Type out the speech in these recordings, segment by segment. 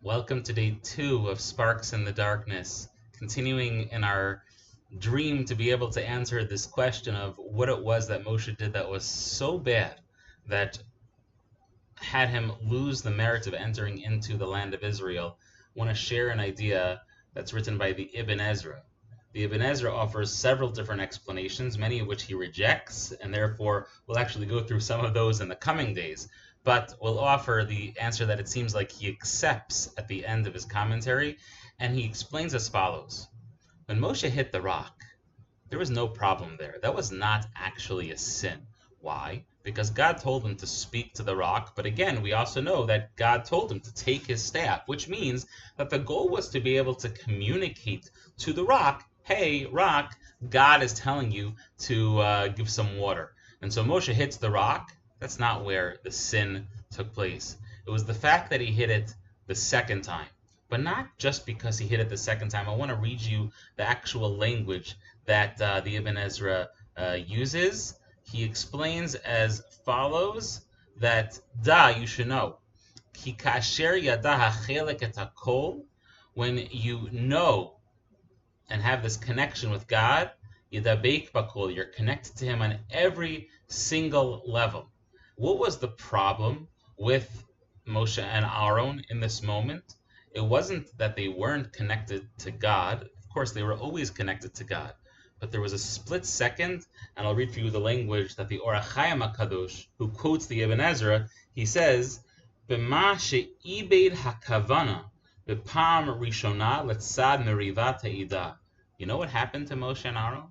Welcome to day 2 of Sparks in the Darkness, continuing in our dream to be able to answer this question of what it was that Moshe did that was so bad that had him lose the merit of entering into the land of Israel. I want to share an idea that's written by the Ibn Ezra. The Ibn Ezra offers several different explanations, many of which he rejects, and therefore we'll actually go through some of those in the coming days. But we'll offer the answer that it seems like he accepts at the end of his commentary, and he explains as follows. When Moshe hit the rock, there was no problem there. That was not actually a sin. Why? Because God told him to speak to the rock, but again, we also know that God told him to take his staff, which means that the goal was to be able to communicate to the rock, hey, rock, God is telling you to give some water. And so Moshe hits the rock. That's not where the sin took place. It was the fact that he hit it the second time. But not just because he hit it the second time. I want to read you the actual language that the Ibn Ezra uses. He explains as follows that, you should know, Ki kasher yada hachelek et hakol, when you know and have this connection with God, yadabeik bakol, you're connected to him on every single level. What was the problem with Moshe and Aaron in this moment? It wasn't that they weren't connected to God. Of course, they were always connected to God. But there was a split second, and I'll read for you the language that the Or HaChaim HaKadosh, who quotes the Ibn Ezra, he says, B'ma she'ibed hakavana, b'pam rishona letzad merivat ha'ida. You know what happened to Moshe and Aaron?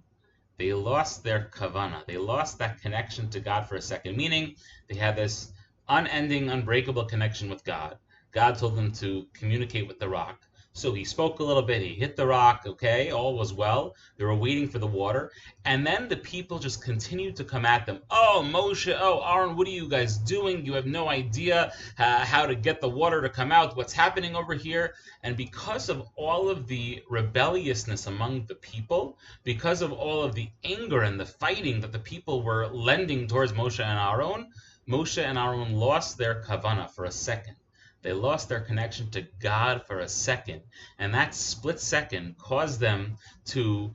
They lost their kavana. They lost that connection to God for a second, meaning they had this unending, unbreakable connection with God. God told them to communicate with the rock. So he spoke a little bit, he hit the rock, okay, all was well. They were waiting for the water. And then the people just continued to come at them. Oh, Moshe, oh, Aaron, what are you guys doing? You have no idea how to get the water to come out. What's happening over here? And because of all of the rebelliousness among the people, because of all of the anger and the fighting that the people were lending towards Moshe and Aaron lost their kavana for a second. They lost their connection to God for a second, and that split second caused them to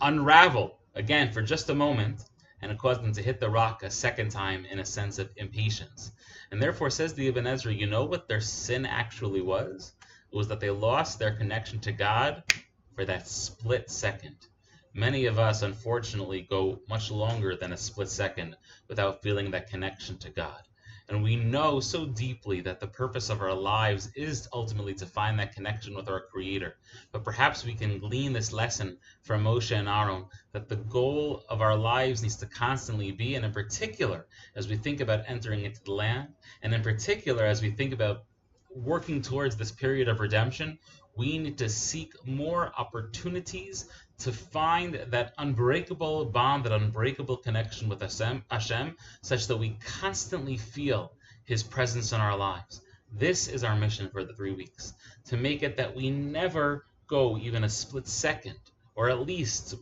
unravel again for just a moment, and it caused them to hit the rock a second time in a sense of impatience. And therefore, says the Ibn Ezra, you know what their sin actually was? It was that they lost their connection to God for that split second. Many of us, unfortunately, go much longer than a split second without feeling that connection to God. And we know so deeply that the purpose of our lives is ultimately to find that connection with our Creator. But perhaps we can glean this lesson from Moshe and Aaron, that the goal of our lives needs to constantly be, and in particular, as we think about entering into the land, and in particular, as we think about working towards this period of redemption, we need to seek more opportunities to find that unbreakable bond, that unbreakable connection with Hashem, such that we constantly feel His presence in our lives. This is our mission for the 3 weeks, to make it that we never go even a split second, or at least,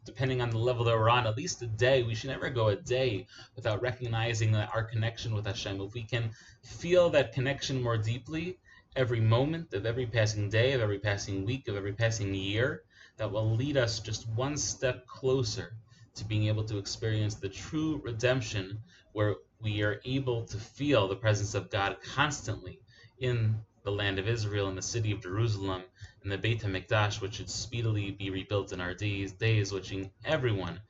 depending on the level that we're on, at least a day. We should never go a day without recognizing that our connection with Hashem. If we can feel that connection more deeply, every moment of every passing day, of every passing week, of every passing year, that will lead us just one step closer to being able to experience the true redemption, where we are able to feel the presence of God constantly in the land of Israel, in the city of Jerusalem, in the Beit HaMikdash, which should speedily be rebuilt in our days, wishing everyone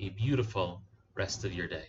a beautiful rest of your day.